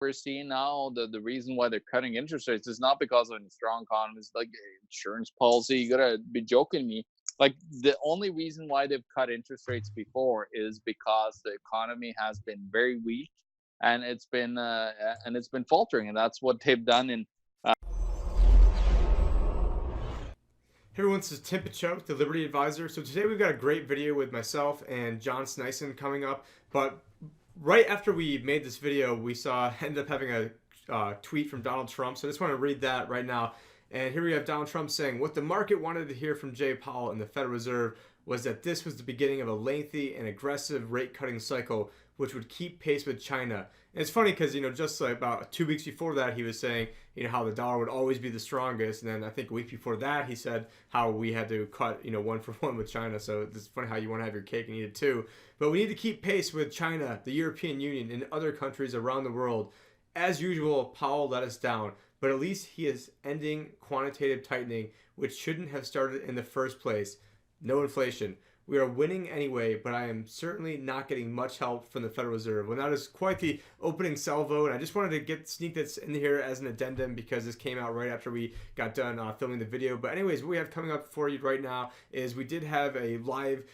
we're seeing now, the reason why they're cutting interest rates is not because of any strong economies like insurance policy. You gotta be joking me. Like, the only reason why they've cut interest rates before is because the economy has been very weak, and it's been faltering, and that's what they've done in. Hey everyone, this is Picciott, the Liberty Advisor. So today we've got a great video with myself and John Sniesen coming up. But right after we made this video, we ended up having a tweet from Donald Trump. So I just want to read that right now. And here we have Donald Trump saying, what the market wanted to hear from Jay Powell and the Federal Reserve was that this was the beginning of a lengthy and aggressive rate cutting cycle, which would keep pace with China. And it's funny because, just like about 2 weeks before that, he was saying, how the dollar would always be the strongest. And then I think a week before that, he said how we had to cut, 1-for-1 with China. So it's funny how you want to have your cake and eat it too. But we need to keep pace with China, the European Union, and other countries around the world. As usual, Powell let us down, but at least he is ending quantitative tightening, which shouldn't have started in the first place. No inflation. We are winning anyway, but I am certainly not getting much help from the Federal Reserve. Well, that is quite the opening salvo, and I just wanted to sneak this in here as an addendum because this came out right after we got done filming the video. But anyways, what we have coming up for you right now is we did have a live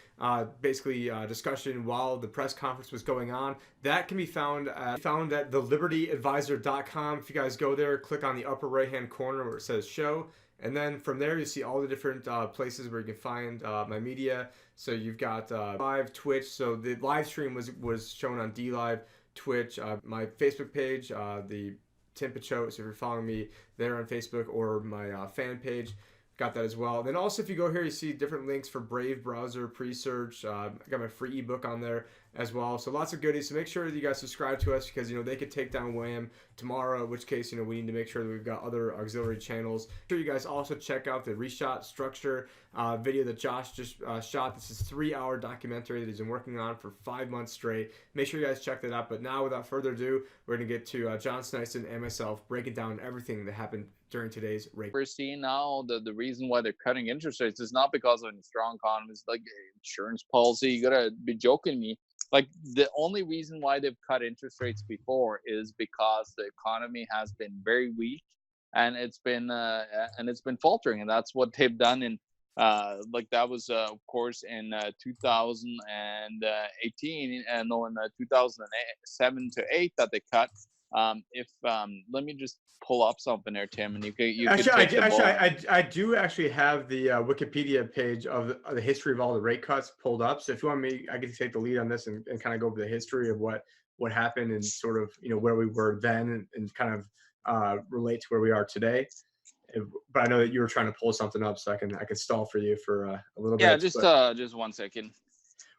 discussion while the press conference was going on. That can be found at thelibertyadvisor.com. If you guys go there, click on the upper right-hand corner where it says show. And then from there, you see all the different places where you can find my media. So you've got live Twitch. So the live stream was shown on DLive, Twitch, my Facebook page, the Tim Picciott. So if you're following me there on Facebook or my fan page, got that as well. And then also, if you go here, you see different links for Brave browser pre-search. I got my free ebook on there as well. So lots of goodies. So make sure that you guys subscribe to us because, they could take down Wham tomorrow, in which case, we need to make sure that we've got other auxiliary channels. Make sure you guys also check out the reshot structure video that Josh just shot. This is a 3-hour documentary that he's been working on for 5 months straight. Make sure you guys check that out. But now, without further ado, we're going to get to John Sniesen and myself breaking down everything that happened during today's rate. We're seeing now the reason why they're cutting interest rates is not because of any strong economies like insurance policy. You gotta be joking me. Like, the only reason why they've cut interest rates before is because the economy has been very weak, and it's been faltering, and that's what they've done in that was of course in 2018 and no, in 2007 to 8 that they cut. Let me just pull up something there, Tim, and you could I do actually have the Wikipedia page of the history of all the rate cuts pulled up. So if you want me, I can take the lead on this and kind of go over the history of what happened and sort of where we were then and kind of relate to where we are today. But I know that you were trying to pull something up, so I can stall for you for a little bit. Yeah, just 1 second.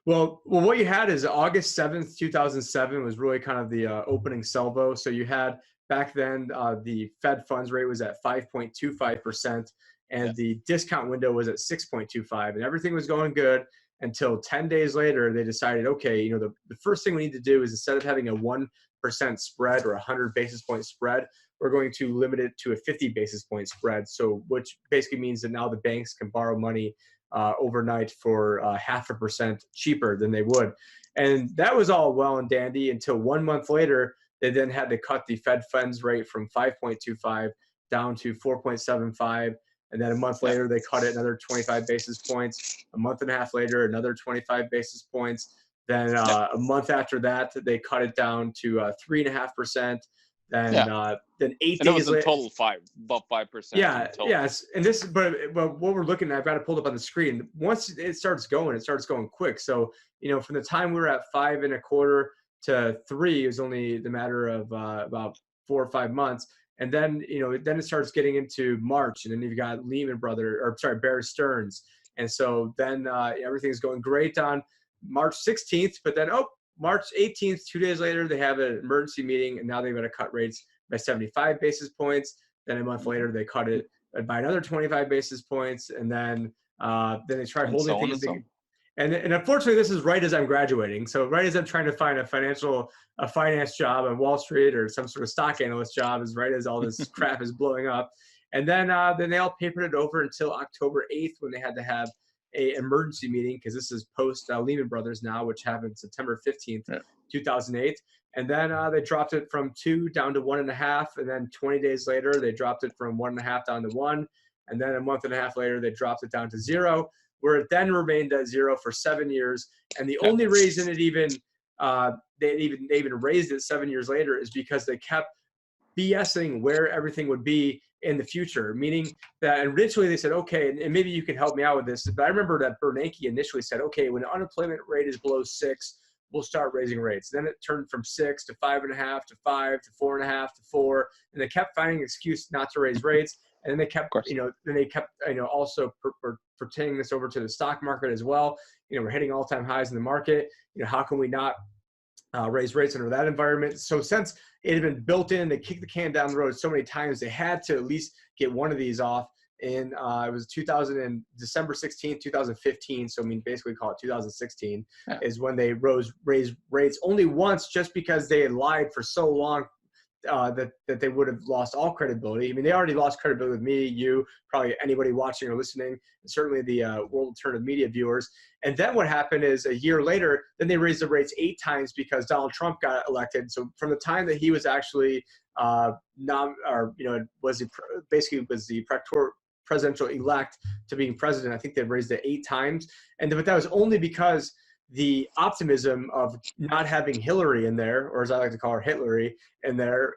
Well, what you had is August 7th, 2007 was really kind of the opening salvo. So you had back then the Fed funds rate was at 5.25%, and the discount window was at 6.25, and everything was going good until 10 days later they decided, okay, the first thing we need to do is, instead of having a 1% spread or a 100 basis point spread, we're going to limit it to a 50 basis point spread. So which basically means that now the banks can borrow money overnight for 0.5% cheaper than they would. And that was all well and dandy until 1 month later, they then had to cut the Fed funds rate from 5.25 down to 4.75. And then a month later, they cut it another 25 basis points. A month and a half later, another 25 basis points. Then a month after that, they cut it down to 3.5%. Then 8 days it was a later, total 5%. Yeah, yes. And this, but what we're looking at, I've got it pulled up on the screen. Once it starts going quick. So from the time we were at 5.25 to 3, it was only the matter of about 4 or 5 months. And then then it starts getting into March, and then you've got Bear Stearns, and so then everything's going great on March 16th, but then March 18th, 2 days later, they have an emergency meeting, and now they're going to cut rates by 75 basis points. Then a month later, they cut it by another 25 basis points, and then they try holding things. And unfortunately, this is right as I'm graduating. So right as I'm trying to find a finance job on Wall Street or some sort of stock analyst job, is right as all this crap is blowing up. And then they all papered it over until October 8th, when they had to have a emergency meeting, because this is post Lehman Brothers now, which happened September 15th. 2008. And then they dropped it from 2 down to 1.5. And then 20 days later, they dropped it from 1.5 down to 1. And then a month and a half later, they dropped it down to 0, where it then remained at 0 for 7 years. And the only reason it even they even raised it 7 years later is because they kept BSing where everything would be in the future, meaning that initially they said, okay, and maybe you can help me out with this, but I remember that Bernanke initially said, okay, when the unemployment rate is below 6, we'll start raising rates. Then it turned from 6 to 5.5 to 5 to 4.5 to 4, and they kept finding an excuse not to raise rates. And then they kept, also pertaining this over to the stock market as well. We're hitting all-time highs in the market. How can we not raise rates under that environment? So since it had been built in, they kicked the can down the road so many times, they had to at least get one of these off. In it was December 16th, 2015. So basically call it 2016 is when they raised rates only once, just because they had lied for so long that they would have lost all credibility. They already lost credibility with me, you, probably anybody watching or listening, and certainly the World Alternative Media viewers. And then what happened is a year later, then they raised the rates 8 times because Donald Trump got elected. So from the time that he was actually was the presidential elect to being president, I think they raised it 8 times. But that was only because the optimism of not having Hillary in there, or as I like to call her, Hitlary, in there,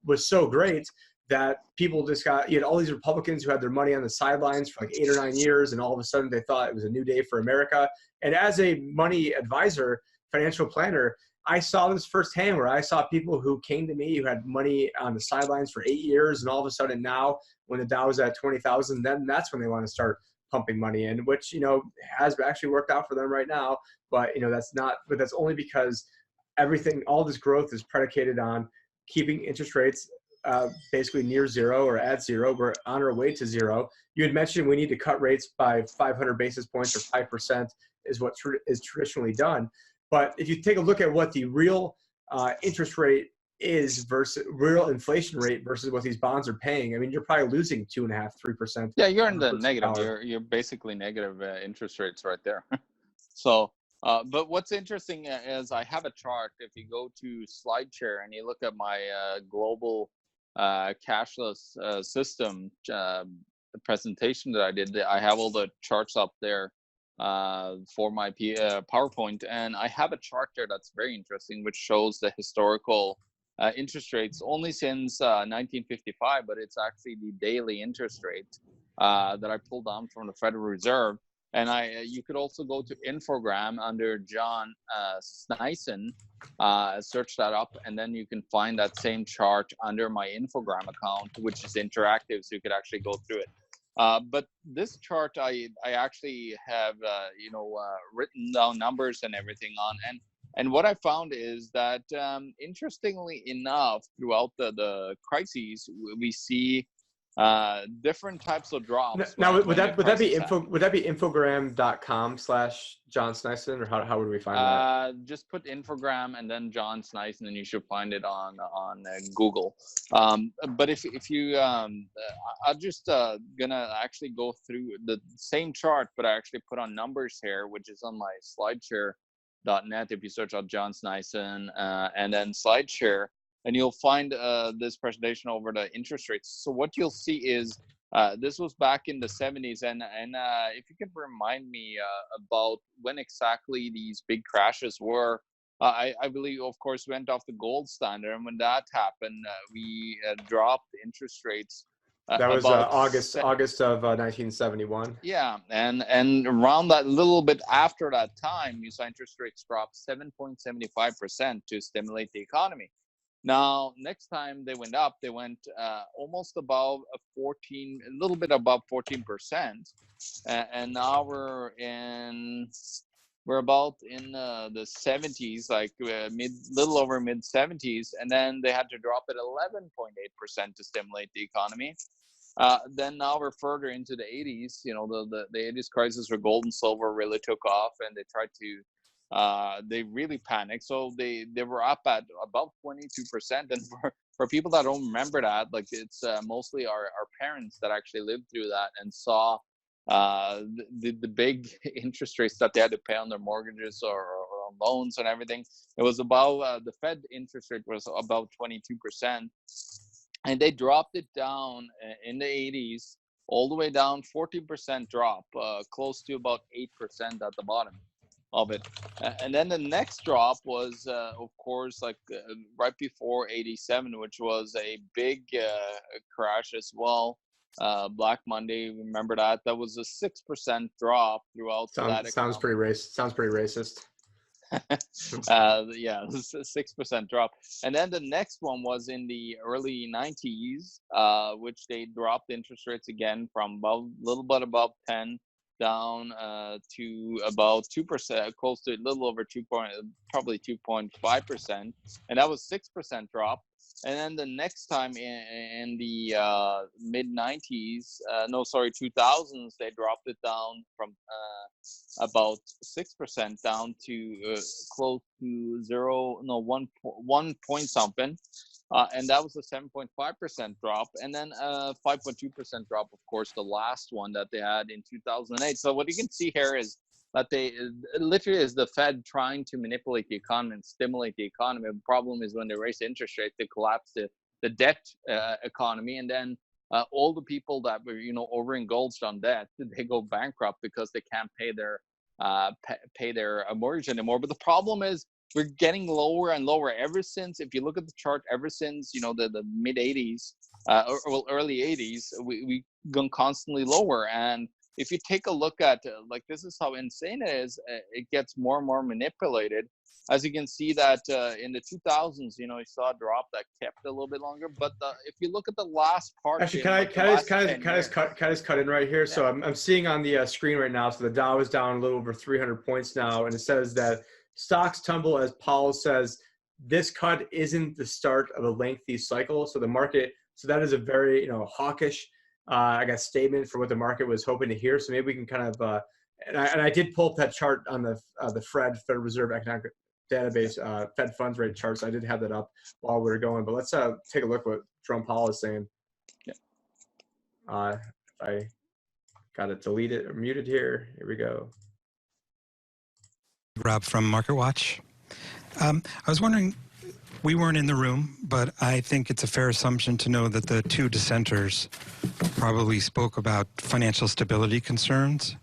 was so great that people just got, you had all these Republicans who had their money on the sidelines for like 8 or 9 years, and all of a sudden they thought it was a new day for America. And as a money advisor, financial planner, I saw this firsthand, where I saw people who came to me who had money on the sidelines for 8 years, and all of a sudden now, when the Dow is at 20,000, then that's when they want to start pumping money in, which has actually worked out for them right now. But that's only because all this growth is predicated on keeping interest rates basically near 0 or at 0. We're on our way to 0. You had mentioned we need to cut rates by 500 basis points, or 5% is what is traditionally done. But if you take a look at what the real interest rate is versus real inflation rate versus what these bonds are paying, you're probably losing 2.5%, 3%. Yeah, you're in the negative. You're basically negative interest rates right there. So, but what's interesting is I have a chart. If you go to SlideShare and you look at my global cashless system the presentation that I did, I have all the charts up there for my PowerPoint, and I have a chart there that's very interesting, which shows the historical interest rates only since 1955, but it's actually the daily interest rate that I pulled down from the Federal Reserve. And you could also go to Infogram under John Sniesen, search that up, and then you can find that same chart under my Infogram account, which is interactive, so you could actually go through it. But this chart, I actually have written down numbers and everything on, and what I found is that interestingly enough, throughout the crises, we see different types of drops. Now, would that be infogram.com/John Sniesen, or how would we find that? Just put Infogram and then John Sniesen, and you should find it on Google. But if you, I'm just gonna actually go through the same chart, but I actually put on numbers here, which is on my SlideShare.net. If you search out John Sniesen and then SlideShare, and you'll find this presentation over the interest rates. So what you'll see is this was back in the 70s, and if you can remind me about when exactly these big crashes were. I believe, of course, went off the gold standard, and when that happened, we dropped interest rates. That was August of 1971. Yeah, and around that, little bit after that time, you saw interest rates drop 7.75% to stimulate the economy. Now, next time they went up, they went almost above a little bit above 14%, and now we're about in the 70s, like little over mid 70s, and then they had to drop it 11.8% to stimulate the economy. Then now we're further into the 80s. The 80s crisis where gold and silver really took off, and they tried to. They really panicked, so they were up at about 22%. And for people that don't remember that, like it's mostly our parents that actually lived through that and saw the big interest rates that they had to pay on their mortgages or loans and everything. It was about the Fed interest rate was about 22%, and they dropped it down in the 80s all the way down, 14% drop, close to about 8% at the bottom of it. And then the next drop was, of course, like right before 87, which was a big crash as well. Black Monday, remember that? That was a 6% drop throughout that economy. Sounds pretty racist. Yeah, 6% drop. And then the next one was in the early 90s, which they dropped interest rates again from a little bit above 10 down to about 2%, close to a little over probably 2.5%, and that was 6% drop. And then the next time in the mid 90s, 2000s, they dropped it down from about 6% down to close to 1 point something. And that was a 7.5% drop, and then 5.2% drop, of course, the last one that they had in 2008. So what you can see here is that they literally is the Fed trying to manipulate the economy and stimulate the economy. The problem is when they raise interest rates, they collapse the debt economy, and then all the people that were overindulged on debt, they go bankrupt because they can't pay their mortgage anymore. But the problem is, we're getting lower and lower ever since, if you look at the chart, ever since, the mid 80s, early 80s, we've gone constantly lower. And if you take a look at, this is how insane it is, it gets more and more manipulated. As you can see that in the 2000s, you saw a drop that kept a little bit longer. But if you look at the last part, actually, can I just cut in right here? Yeah. So I'm seeing on the screen right now. So the Dow is down a little over 300 points now, and it says that stocks tumble as Powell says this cut isn't the start of a lengthy cycle. So the market, so that is a very hawkish, statement for what the market was hoping to hear. So maybe we can kind of and I did pull up that chart on the Federal Reserve Economic Database, Fed funds rate charts. I did have that up while we were going, but let's take a look what Jerome Powell is saying. Yeah. I got it deleted or muted here. Here we go. Rob from MarketWatch. I was wondering, we weren't in the room, but I think it's a fair assumption to know that the two dissenters probably spoke about financial stability concerns.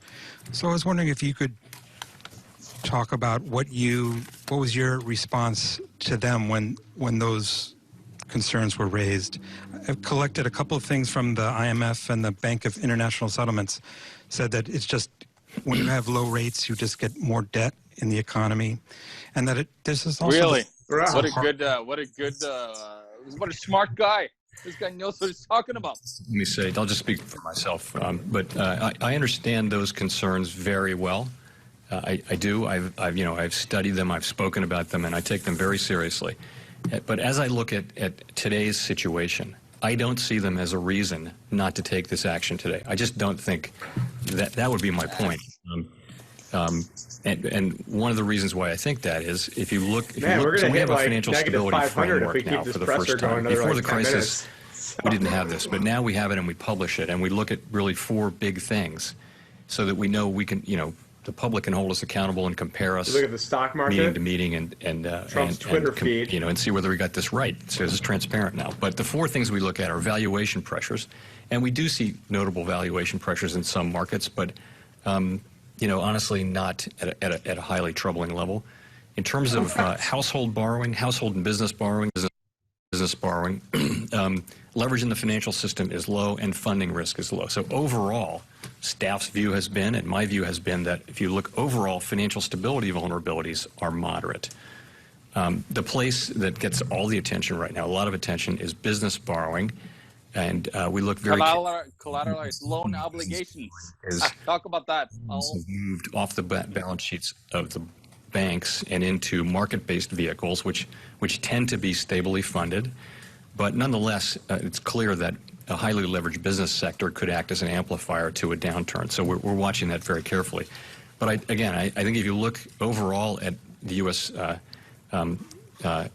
So I was wondering if you could talk about what was your response to them when those concerns were raised. I've collected a couple of things from the IMF and the Bank of International Settlements, said that it's just when you have low rates, you just get more debt in the economy, and that this is also really what a smart guy. This guy knows what he's talking about. Let me say, I'll just speak for myself, but I understand those concerns very well. I do. I've studied them. I've spoken about them, and I take them very seriously. But as I look at today's situation, I don't see them as a reason not to take this action today. I just don't think that would be my point. And one of the reasons why I think that is, if you look, so we have a financial stability framework now for the first time. Before the crisis, we didn't have this, but now we have it and we publish it, and we look at really 4 big things, so that we know we can, the public can hold us accountable and compare us. You look at the stock market, meeting to meeting, and Trump's Twitter feed, and see whether we got this right. So this is transparent now. But the 4 things we look at are valuation pressures, and we do see notable valuation pressures in some markets, but honestly, not at a highly troubling level. In terms of household and business borrowing, leverage in the financial system is low and funding risk is low. So overall, staff's view has been, and my view has been, that if you look overall, financial stability vulnerabilities are moderate. The place that gets all the attention right now, a lot of attention, is business borrowing. And we look very collateralized loan obligations. Talk about that. Moved off the balance sheets of the banks and into market-based vehicles, which tend to be stably funded. But nonetheless, it's clear that a highly leveraged business sector could act as an amplifier to a downturn. So we're watching that very carefully. But I think if you look overall at the U.S.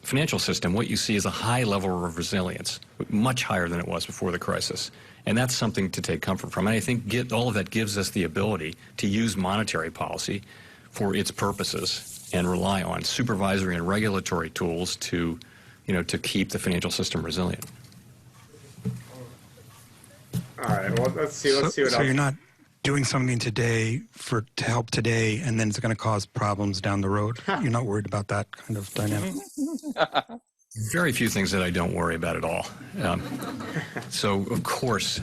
Financial system, what you see is a high level of resilience, much higher than it was before the crisis. And that's something to take comfort from. And I think all of that gives us the ability to use monetary policy for its purposes and rely on supervisory and regulatory tools to, to keep the financial system resilient. All right. Well, let's see what So else. you're not doing something today to help today, and then it's going to cause problems down the road. You're not worried about that kind of dynamic. Very few things that I don't worry about at all. So of course,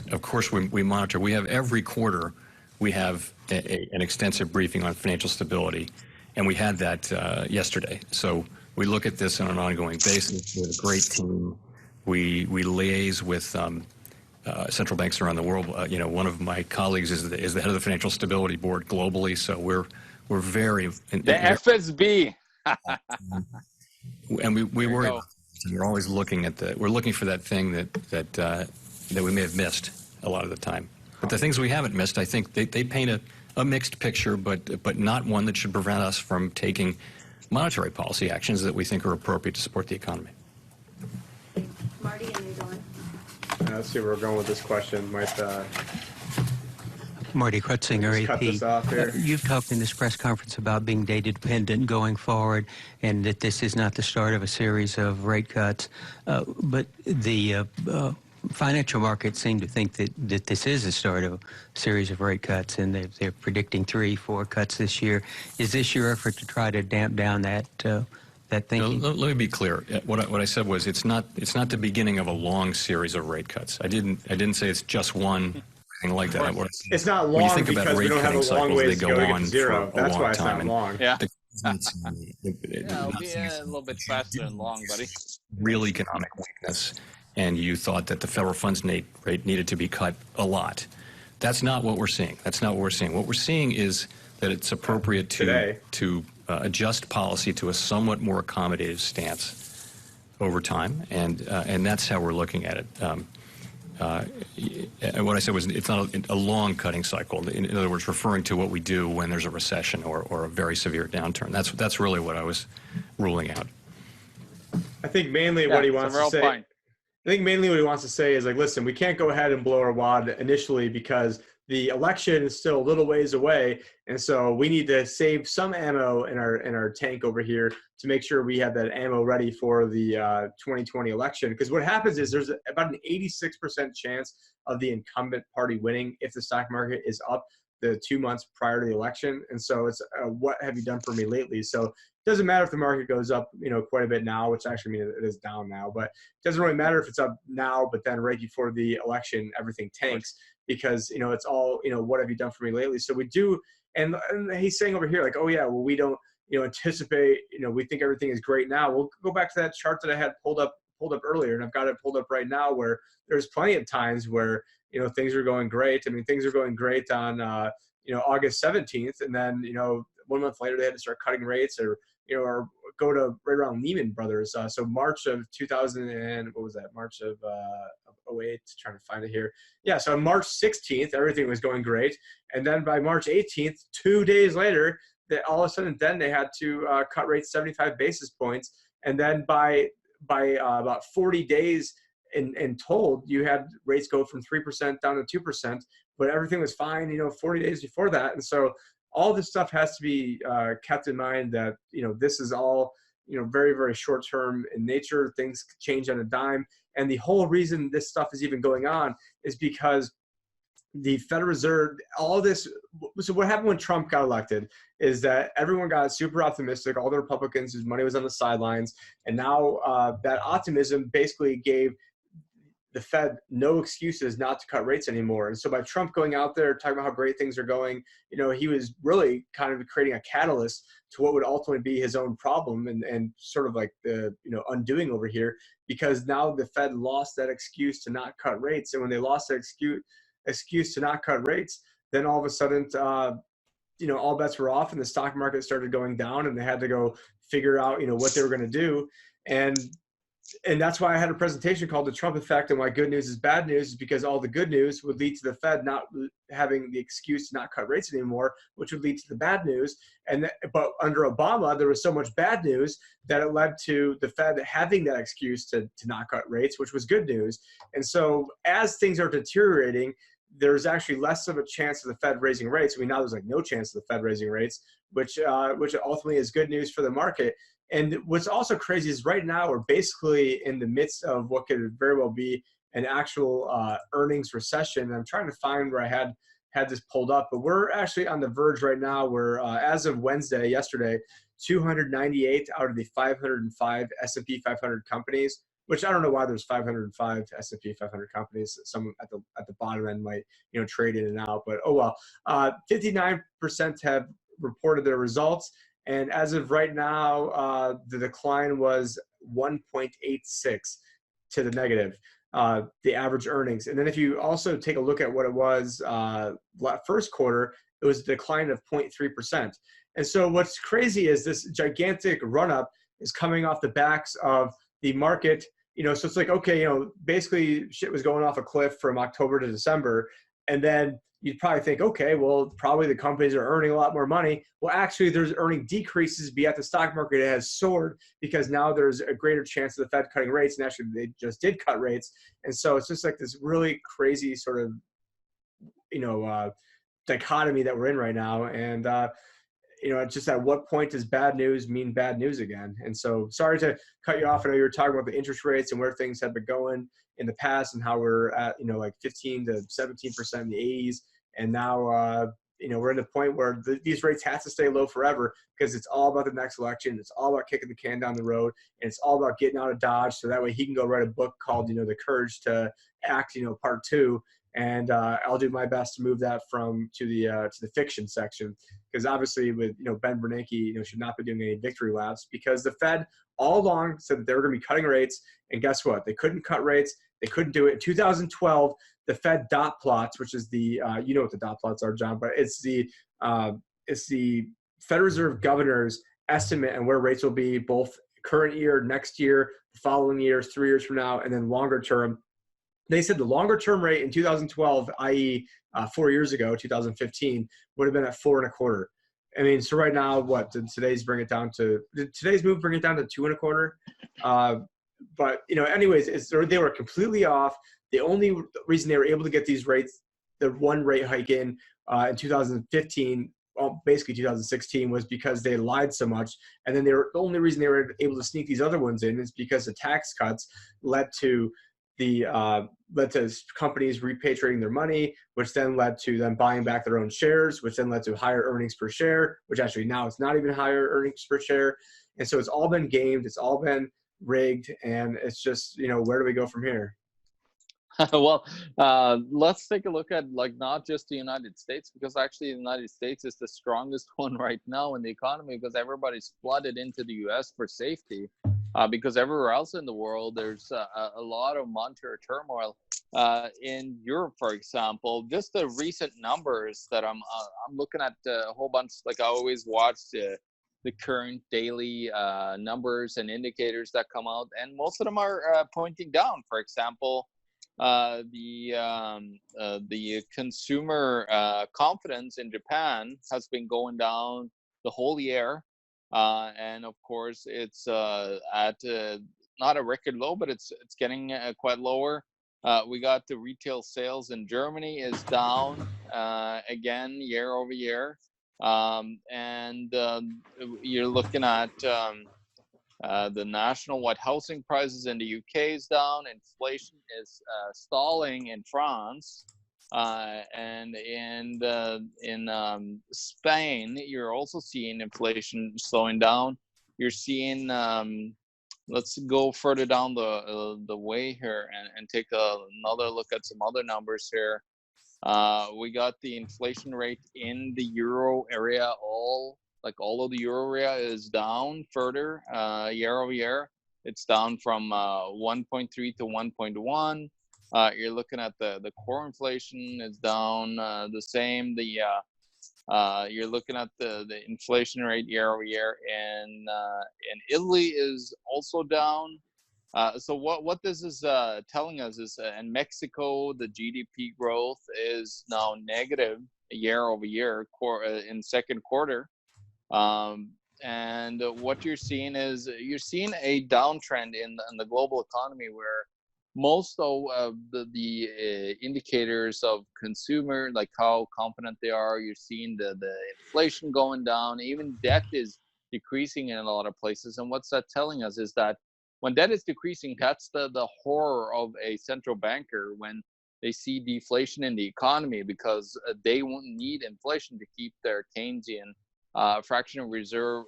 we monitor. We have every quarter, we have an extensive briefing on financial stability, and we had that yesterday. So we look at this on an ongoing basis. We have a great team. We liaise with central banks around the world. One of my colleagues is the head of the Financial Stability Board globally. So we're very the FSB. And we worry. We're always looking at we're looking for that thing that we may have missed a lot of the time. But the things we haven't missed, I think they paint a mixed picture, but not one that should prevent us from taking monetary policy actions that we think are appropriate to support the economy. Marty, and you're going. Let's see where we're going with this question. Marty Krutzinger, cut this off here. You've talked in this press conference about being data dependent going forward, and that this is not the start of a series of rate cuts. But the financial markets seem to think that this is the start of a series of rate cuts, and they're predicting 3-4 cuts this year. Is this your effort to try to damp down that thinking? Let me be clear. What I said was it's not the beginning of a long series of rate cuts. I didn't say it's just one. Anything like that. It's not long when you think because about we rate don't have a cutting long cycles, ways they to go go to get on to zero. for a That's long why it's time. not long. Yeah. Nothing A little bit faster and long, buddy. real economic weakness, and you thought that the federal funds rate needed to be cut a lot. That's not what we're seeing. What we're seeing is that it's appropriate to adjust policy to a somewhat more accommodative stance over time, and that's how we're looking at it. And what I said was it's not a long cutting cycle. In other words, referring to what we do when there's a recession or a very severe downturn. That's really what I was ruling out. I think mainly what he wants to say. Fine. I think mainly what he wants to say is like, listen, we can't go ahead and blow our wad initially because the election is still a little ways away, and so we need to save some ammo in our tank over here to make sure we have that ammo ready for the 2020 election. Because what happens is there's about an 86% chance of the incumbent party winning if the stock market is up the 2 months prior to the election. And so it's what have you done for me lately? So it doesn't matter if the market goes up, quite a bit now, which actually means it is down now, but it doesn't really matter if it's up now, but then right before the election, everything tanks because, it's all, what have you done for me lately? So we do. And he's saying over here, like, oh yeah, well, we don't, anticipate, we think everything is great now. We'll go back to that chart that I had pulled up earlier, and I've got it pulled up right now where there's plenty of times where, things are going great. I mean, things are going great on, August 17th. And then, 1 month later, they had to start cutting rates or go to right around Lehman Brothers. So March of 2000 and what was that? March of 08, trying to find it here. Yeah. So on March 16th, everything was going great. And then by March 18th, 2 days later, that all of a sudden then they had to cut rates 75 basis points. And then by about 40 days in told, you had rates go from 3% down to 2%, but everything was fine, 40 days before that. And so all this stuff has to be kept in mind that, this is all, very, very short term in nature. Things change on a dime. And the whole reason this stuff is even going on is because the Federal Reserve, all this. So what happened when Trump got elected is that everyone got super optimistic, all the Republicans whose money was on the sidelines. And now that optimism basically gave the Fed no excuses not to cut rates anymore. And so by Trump going out there talking about how great things are going, he was really kind of creating a catalyst to what would ultimately be his own problem and sort of like the, undoing over here, because now the Fed lost that excuse to not cut rates. And when they lost that excuse to not cut rates, then all of a sudden, all bets were off and the stock market started going down and they had to go figure out, what they were going to do. And that's why I had a presentation called The Trump Effect and Why Good News is Bad News, is because all the good news would lead to the Fed not having the excuse to not cut rates anymore, which would lead to the bad news. But under Obama, there was so much bad news that it led to the Fed having that excuse to not cut rates, which was good news. And so as things are deteriorating, there's actually less of a chance of the Fed raising rates. I mean, now there's like no chance of the Fed raising rates, which ultimately is good news for the market. And what's also crazy is right now we're basically in the midst of what could very well be an actual earnings recession. And I'm trying to find where I had this pulled up, but we're actually on the verge right now where as of yesterday, 298 out of the 505 S&P 500 companies, which I don't know why there's 505 S&P 500 companies. Some at the bottom end might trade in and out, but oh well. 59% have reported their results, and as of right now, the decline was 1.86 to the negative. The average earnings, and then if you also take a look at what it was first quarter, it was a decline of 0.3%. And so what's crazy is this gigantic run-up is coming off the backs of the market. So it's like, okay, basically shit was going off a cliff from October to December. And then you'd probably think, okay, well, probably the companies are earning a lot more money. Well, actually, there's earning decreases, but yet the stock market has soared because now there's a greater chance of the Fed cutting rates. And actually, they just did cut rates. And so it's just like this really crazy sort of, dichotomy that we're in right now. And, it's just at what point does bad news mean bad news again? And so sorry to cut you off. I know you were talking about the interest rates and where things have been going in the past and how we're at, like 15 to 17% in the 80s. And now, we're in the point where these rates have to stay low forever because it's all about the next election. It's all about kicking the can down the road. And it's all about getting out of Dodge. So that way he can go write a book called, The Courage to Act, part 2. And I'll do my best to move that to the fiction section, because obviously with Ben Bernanke should not be doing any victory laps, because the Fed all along said that they were going to be cutting rates, and guess what? They couldn't cut rates. They couldn't do it. In 2012, the Fed dot plots, which is the you know what the dot plots are, John, but it's the Federal Reserve governor's estimate and where rates will be both current year, next year, the following years, 3 years from now, and then longer term. They said the longer term rate in 2012, i.e. 4 years ago, 2015, would have been at 4.25. I mean, so right now, did today's move bring it down to 2.25? But, anyways, they were completely off. The only reason they were able to get these rates, the one rate hike in 2015, well, basically 2016, was because they lied so much. And then the only reason they were able to sneak these other ones in is because the tax cuts led to companies repatriating their money, which then led to them buying back their own shares, which then led to higher earnings per share, which actually now it's not even higher earnings per share. And so it's all been gamed, it's all been rigged, and it's just, where do we go from here? Well, let's take a look at not just the United States, because actually the United States is the strongest one right now in the economy, because everybody's flooded into the U.S. for safety. Because everywhere else in the world, there's a lot of monetary turmoil. In Europe, for example, just the recent numbers that I'm looking at a whole bunch. Like I always watch the current daily numbers and indicators that come out, and most of them are pointing down. For example, the consumer confidence in Japan has been going down the whole year. And of course, it's at not a record low, but it's getting quite lower. We got the retail sales in Germany is down again year over year, and you're looking at the national-wide housing prices in the UK is down. Inflation is stalling in France. And in Spain, you're also seeing inflation slowing down. You're seeing, let's go further down the way here and take another look at some other numbers here. We got the inflation rate in the euro area. All of the euro area is down further year over year. It's down from 1.3 to 1.1. You're looking at the core inflation is down the same. You're looking at the inflation rate year over year, and Italy is also down. So what this is telling us is in Mexico, the GDP growth is now negative year over year in second quarter. And what you're seeing is a downtrend in the global economy, where most of the indicators of consumer, like how confident they are, you're seeing the inflation going down, even debt is decreasing in a lot of places. And what's that telling us is that when debt is decreasing, that's the horror of a central banker when they see deflation in the economy, because they won't need inflation to keep their Keynesian fractional reserve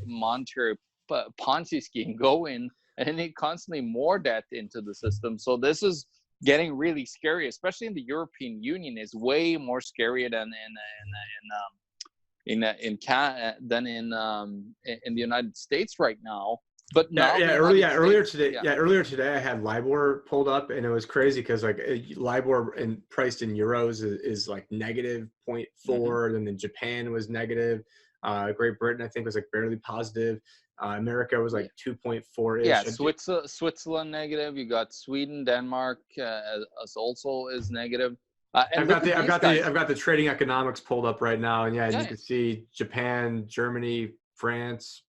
monetary Ponzi scheme going, and they constantly more debt into the system. So this is getting really scary, especially in the European Union. Is way more scary than in the United States right now. But now earlier today I had LIBOR pulled up, and it was crazy because like LIBOR and priced in euros is like negative 0.4, and then Japan was negative. Great Britain, I think, was like barely positive. America was like 2.4 ish. Yeah, Switzerland negative. You got Sweden, Denmark as also is negative. I've got the trading economics pulled up right now, and yeah, you can see Japan, Germany, France,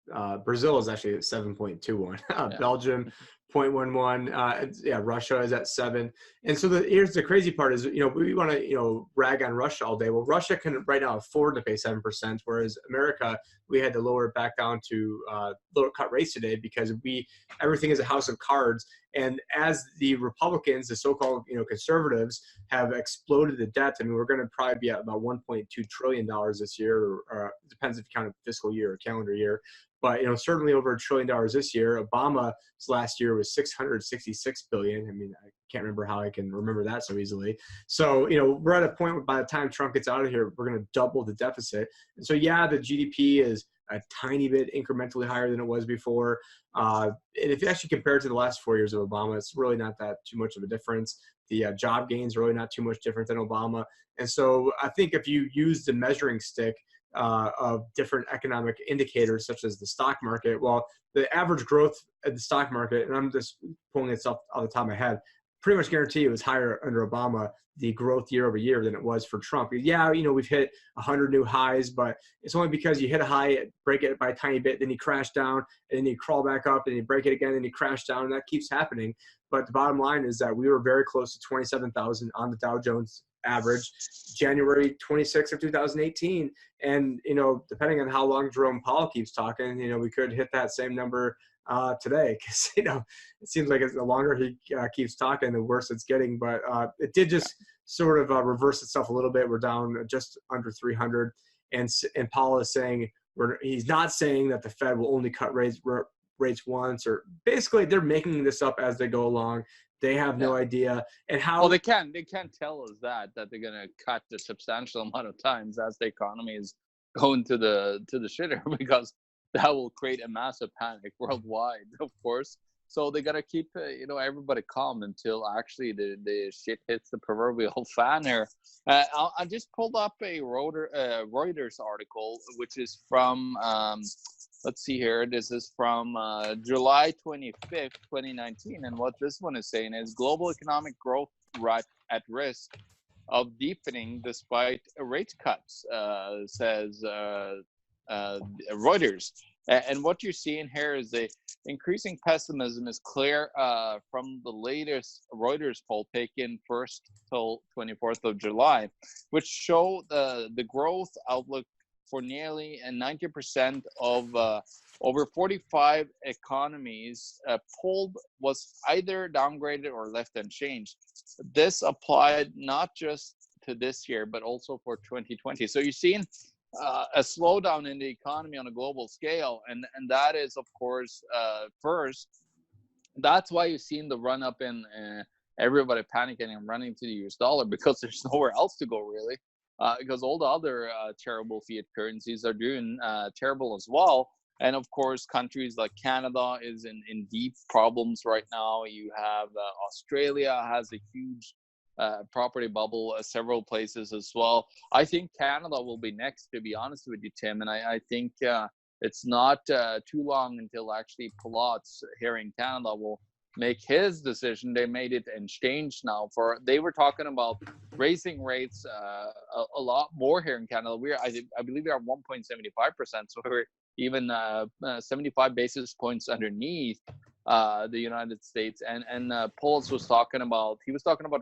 Brazil is actually at 7.21, Belgium 0.11, Russia is at 7. And so here's the crazy part is, we want to, rag on Russia all day. Well, Russia can right now afford to pay 7%, whereas America, we had to lower it back down to lower cut rates today because everything is a house of cards. And as the Republicans, the so-called, conservatives, have exploded the debt, I mean, we're going to probably be at about $1.2 trillion this year, or it depends if you count a fiscal year or calendar year. But, certainly over $1 trillion this year. Obama's last year was $666 billion. I mean, I can't remember how I can remember that so easily. So, we're at a point where by the time Trump gets out of here, we're going to double the deficit. And so, yeah, the GDP is a tiny bit incrementally higher than it was before. And if you actually compare it to the last 4 years of Obama, it's really not that too much of a difference. The job gains are really not too much different than Obama. And so I think if you use the measuring stick of different economic indicators, such as the stock market, well, the average growth at the stock market, and I'm just pulling this up off the top of my head, pretty much guarantee it was higher under Obama, the growth year over year, than it was for Trump. Yeah, we've hit 100 new highs, but it's only because you hit a high, break it by a tiny bit, then you crash down, and then you crawl back up, and you break it again, and you crash down, and that keeps happening. But the bottom line is that we were very close to 27,000 on the Dow Jones average January 26th of 2018. And, depending on how long Jerome Powell keeps talking, we could hit that same number today, because, it seems like the longer he keeps talking, the worse it's getting. But it did just sort of reverse itself a little bit. We're down just under 300. And Powell is saying, he's not saying that the Fed will only cut rates once, or basically they're making this up as they go along. They have no idea. And how well they can't tell us that they're going to cut a substantial amount of times as the economy is going to the shitter, because that will create a massive panic worldwide, of course. So they got to keep everybody calm until actually the shit hits the proverbial fan here. I just pulled up a Reuters article, which is from let's see here. This is from July 25th, 2019. And what this one is saying is global economic growth at risk of deepening despite rate cuts, says Reuters. And what you're seeing here is the increasing pessimism is clear from the latest Reuters poll taken 1st till 24th of July, which show the growth outlook for nearly 90% of over 45 economies polled was either downgraded or left unchanged. This applied not just to this year, but also for 2020. So you're seeing a slowdown in the economy on a global scale, and that is, of course, first. That's why you're seeing the run up in everybody panicking and running to the US dollar, because there's nowhere else to go really. Because all the other terrible fiat currencies are doing terrible as well. And of course, countries like Canada is in deep problems right now. You have Australia has a huge property bubble, several places as well. I think Canada will be next, to be honest with you, Tim. And I think it's not too long until actually Picciott here in Canada will make his decision. They made it changed now. They were talking about raising rates a lot more here in Canada. I believe we are 1.75%, so we're even 75 basis points underneath. the United States. And Polis was talking about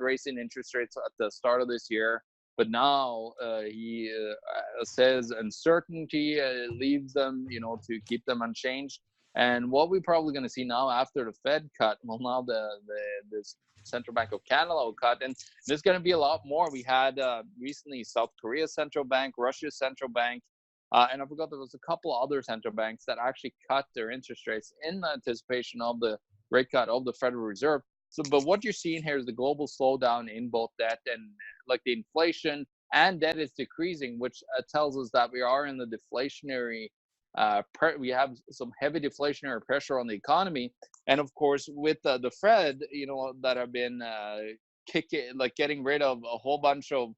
raising interest rates at the start of this year, but now he says uncertainty leaves them, to keep them unchanged. And what we're probably going to see now after the Fed cut, well, now the Central Bank of Canada will cut, and there's going to be a lot more. We had recently South Korea's central bank, Russia's central bank, and I forgot there was a couple other central banks that actually cut their interest rates in anticipation of the rate cut of the Federal Reserve. So, but what you're seeing here is the global slowdown in both debt and like the inflation, and debt is decreasing, which tells us that we are in the deflationary. We have some heavy deflationary pressure on the economy, and of course, with the Fed, that have been getting rid of a whole bunch of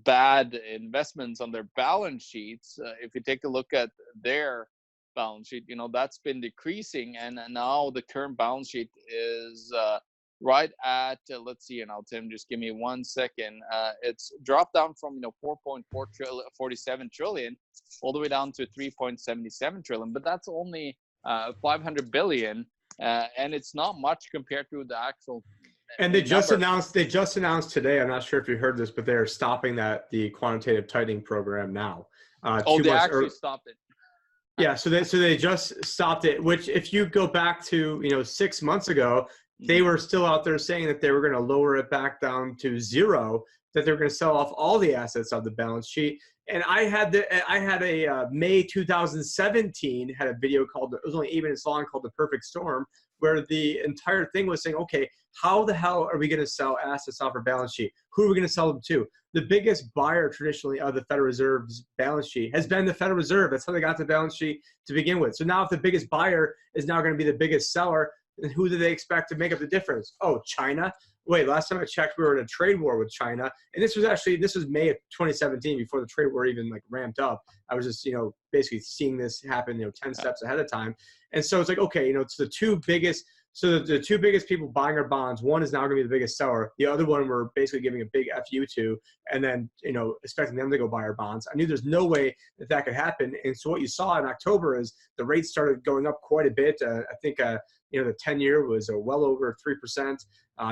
bad investments on their balance sheets. If you take a look at their balance sheet, that's been decreasing, and now the current balance sheet is right at let's see, and Tim, just give me 1 second. It's dropped down from 4.47 trillion all the way down to 3.77 trillion, but that's only 500 billion, and it's not much compared to the actual. And they just announced today, I'm not sure if you heard this, but they're stopping the quantitative tightening program now. They actually stopped it. Yeah, so they just stopped it, which if you go back to 6 months ago, they were still out there saying that they were going to lower it back down to zero, that they're going to sell off all the assets of the balance sheet. And I had a May 2017 had a video called, it was only 8 minutes long, called The Perfect Storm, where the entire thing was saying, okay, how the hell are we going to sell assets off our balance sheet? Who are we going to sell them to? The biggest buyer traditionally of the Federal Reserve's balance sheet has been the Federal Reserve. That's how they got the balance sheet to begin with. So now if the biggest buyer is now going to be the biggest seller, then who do they expect to make up the difference? Oh, China? Wait, last time I checked, we were in a trade war with China. And this was May of 2017, before the trade war even ramped up. I was just, basically seeing this happen, 10 steps ahead of time. And so it's like, okay, it's the two biggest people buying our bonds. One is now going to be the biggest seller. The other one we're basically giving a big FU to, and then, expecting them to go buy our bonds. I knew there's no way that could happen. And so what you saw in October is the rates started going up quite a bit. I think, the 10-year was well over 3%.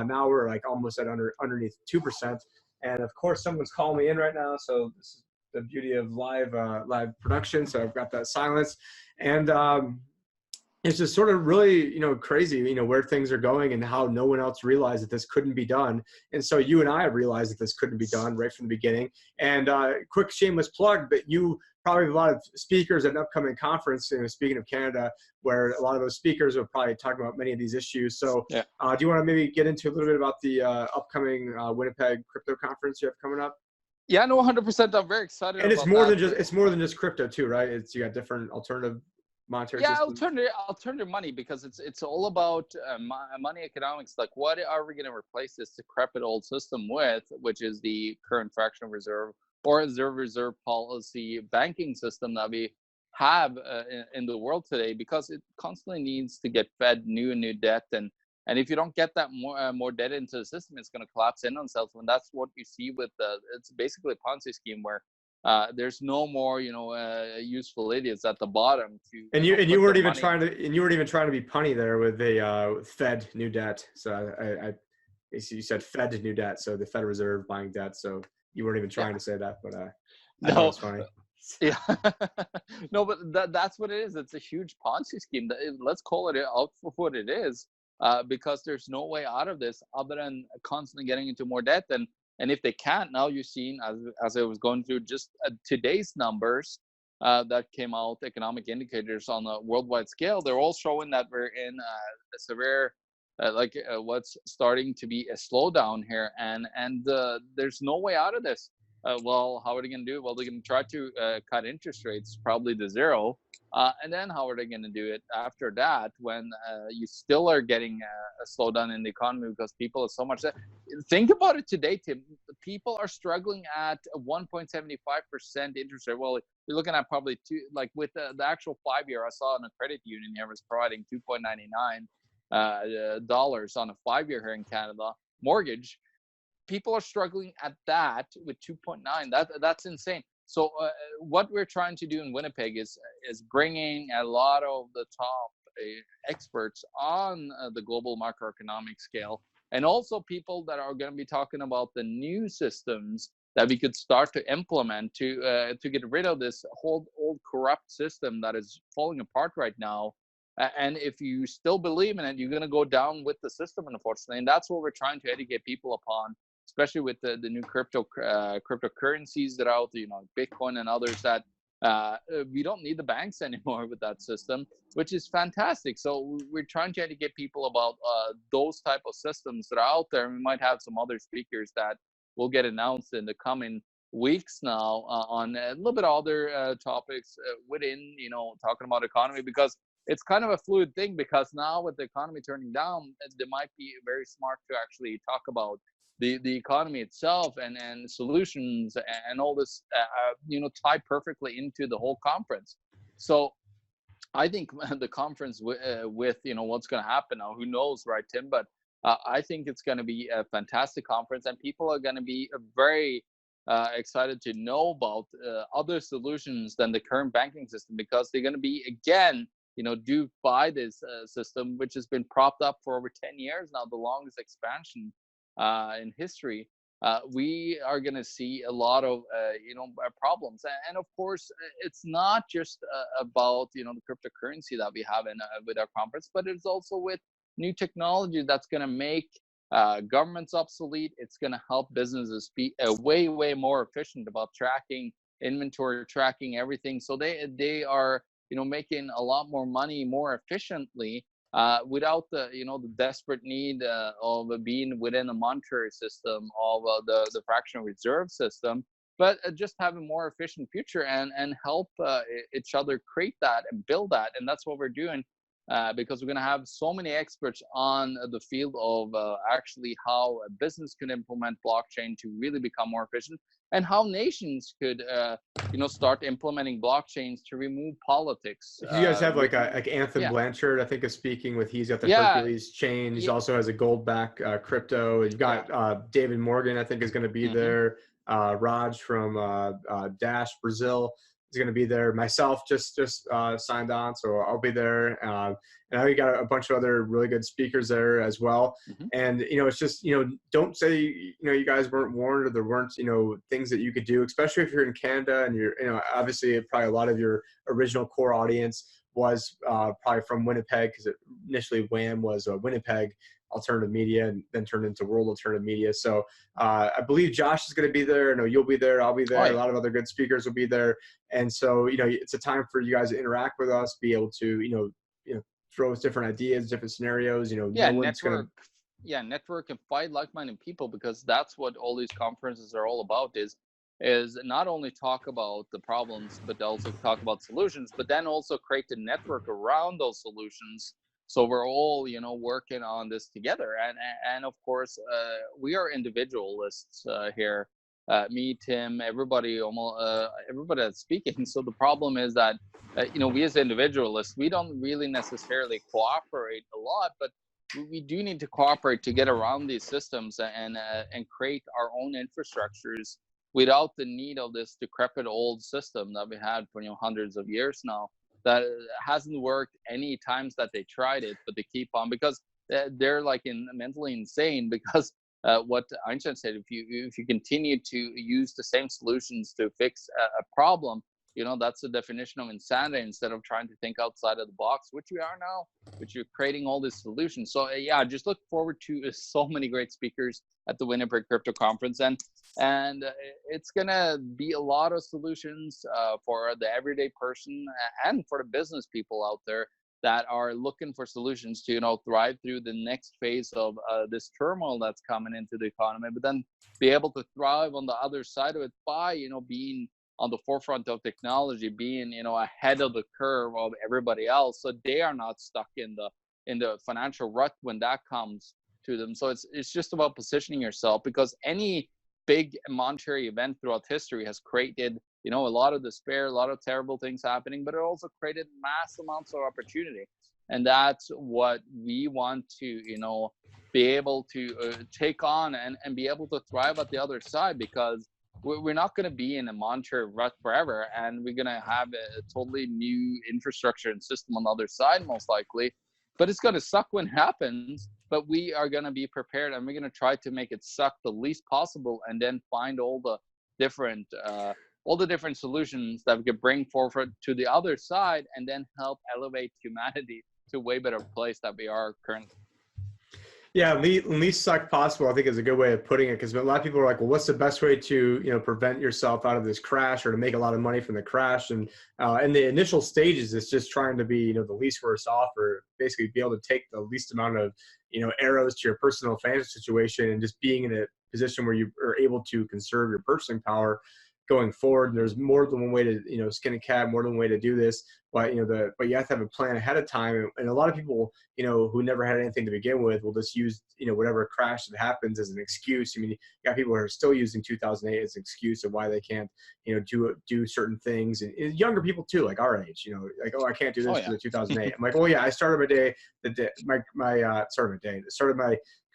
Now we're almost at underneath 2%. And of course, someone's calling me in right now. So this is the beauty of live production. So I've got that silence. And it's just sort of really, crazy, where things are going and how no one else realized that this couldn't be done. And so you and I realized that this couldn't be done right from the beginning. And quick shameless plug, but you probably have a lot of speakers at an upcoming conference, speaking of Canada, where a lot of those speakers are probably talking about many of these issues. So yeah. Do you want to maybe get into a little bit about the upcoming Winnipeg crypto conference you have coming up? Yeah, no, 100%. I'm very excited. And it's more than just crypto too, right? You got different alternative monetary systems. alternative money, because it's all about money economics. Like, what are we going to replace this decrepit old system with, which is the current fractional reserve or reserve policy banking system that we have in the world today, because it constantly needs to get fed new debt, and if you don't get that more debt into the system, it's going to collapse in on itself. And that's what you see with it's basically a Ponzi scheme where there's no more useful idiots at the bottom and you weren't even trying to be punny there with the Fed new debt. So I you said Fed new debt, so the Federal Reserve buying debt. So you weren't even trying to say that, but I thought it was funny. Yeah. No, but that's what it is. It's a huge Ponzi scheme. Let's call it out for what it is, because there's no way out of this other than constantly getting into more debt. And if they can't, now you've seen, as I was going through just today's numbers that came out, economic indicators on a worldwide scale, they're all showing that we're in a severe, what's starting to be a slowdown here. And there's no way out of this. Well, how are they going to do it? Well, they're going to try to cut interest rates probably to zero. And then how are they going to do it after that when you still are getting a slowdown in the economy because people are so much debt? Think about it today, Tim. People are struggling at 1.75% interest rate. Well, you're looking at probably with the actual 5-year, I saw in a credit union here was providing $2.99 dollars on a 5-year here in Canada mortgage. People are struggling at that with 2.9. That's insane. So what we're trying to do in Winnipeg is bringing a lot of the top experts on the global macroeconomic scale, and also people that are going to be talking about the new systems that we could start to implement to get rid of this whole old corrupt system that is falling apart right now. And if you still believe in it, you're going to go down with the system, unfortunately. And that's what we're trying to educate people upon, especially with the new cryptocurrencies that are out there, Bitcoin and others, that we don't need the banks anymore with that system, which is fantastic. So we're trying to educate people about those type of systems that are out there. And we might have some other speakers that will get announced in the coming weeks now on a little bit other topics within, talking about economy, because it's kind of a fluid thing, because now with the economy turning down, they might be very smart to actually talk about the economy itself and solutions and all this, tie perfectly into the whole conference. So I think the conference with what's going to happen now, who knows, right, Tim? But I think it's going to be a fantastic conference, and people are going to be very excited to know about other solutions than the current banking system, because they're going to be, again, duped by this system, which has been propped up for over 10 years now, the longest expansion in history. We are going to see a lot of problems, and of course it's not just about the cryptocurrency that we have in with our conference, but it's also with new technology that's going to make governments obsolete. It's going to help businesses be way more efficient about tracking inventory, tracking everything, so they are making a lot more money more efficiently, without the the desperate need of being within a monetary system of the fractional reserve system, but just have a more efficient future and help each other create that and build that. And that's what we're doing, because we're going to have so many experts on the field of actually how a business could implement blockchain to really become more efficient, and how nations could start implementing blockchains to remove politics. You guys have like Anthony Blanchard, I think, is speaking with. He's got the Hercules chain. He also has a gold back crypto. You've got David Morgan, I think, is going to be there. Raj from Dash Brazil is going to be there. Myself just signed on, so I'll be there. And I got a bunch of other really good speakers there as well. And it's just don't say you guys weren't warned, or there weren't things that you could do, especially if you're in Canada and you're obviously probably a lot of your original core audience was probably from Winnipeg, because initially WAM was Winnipeg Alternative Media and then turned into World Alternative Media. So I believe Josh is going to be there. I know you'll be there. I'll be there. A lot of other good speakers will be there. And so, it's a time for you guys to interact with us, be able to, throw us different ideas, different scenarios, network and find like-minded people, because that's what all these conferences are all about, is not only talk about the problems, but also talk about solutions, but then also create a network around those solutions. So we're all, working on this together. And of course, we are individualists here. Me, Tim, everybody, almost everybody that's speaking. So the problem is that, we as individualists, we don't really necessarily cooperate a lot, but we do need to cooperate to get around these systems and create our own infrastructures without the need of this decrepit old system that we had for hundreds of years now, that hasn't worked any times that they tried it, but they keep on, because they're like mentally insane, because what Einstein said, if you continue to use the same solutions to fix a problem, that's the definition of insanity, instead of trying to think outside of the box, which we are now, which you're creating all these solutions. So just look forward to so many great speakers at the Winnipeg Crypto Conference, and it's gonna be a lot of solutions for the everyday person and for the business people out there that are looking for solutions to thrive through the next phase of this turmoil that's coming into the economy, but then be able to thrive on the other side of it by being on the forefront of technology, being ahead of the curve of everybody else, so they are not stuck in the financial rut when that comes to them. So it's just about positioning yourself, because any big monetary event throughout history has created a lot of despair, a lot of terrible things happening, but it also created mass amounts of opportunity. And that's what we want to be able to take on and be able to thrive at the other side, because we're not going to be in a monetary rut forever, and we're going to have a totally new infrastructure and system on the other side, most likely. But it's going to suck when it happens, but we are going to be prepared, and we're going to try to make it suck the least possible, and then find all the different solutions that we could bring forward to the other side, and then help elevate humanity to a way better place that we are currently. Yeah, least suck possible, I think, is a good way of putting it, because a lot of people are like, well, what's the best way to, prevent yourself out of this crash or to make a lot of money from the crash? And in the initial stages, it's just trying to be, the least worse off, or basically be able to take the least amount of, arrows to your personal financial situation, and just being in a position where you are able to conserve your purchasing power going forward. And there's more than one way to, skin a cat, more than one way to do this. But, but you have to have a plan ahead of time. And a lot of people, who never had anything to begin with will just use, whatever crash that happens as an excuse. I mean, you got people who are still using 2008 as an excuse of why they can't, do certain things. And younger people too, like our age, like, oh, I can't do this because of 2008. I'm like, well, yeah, I started my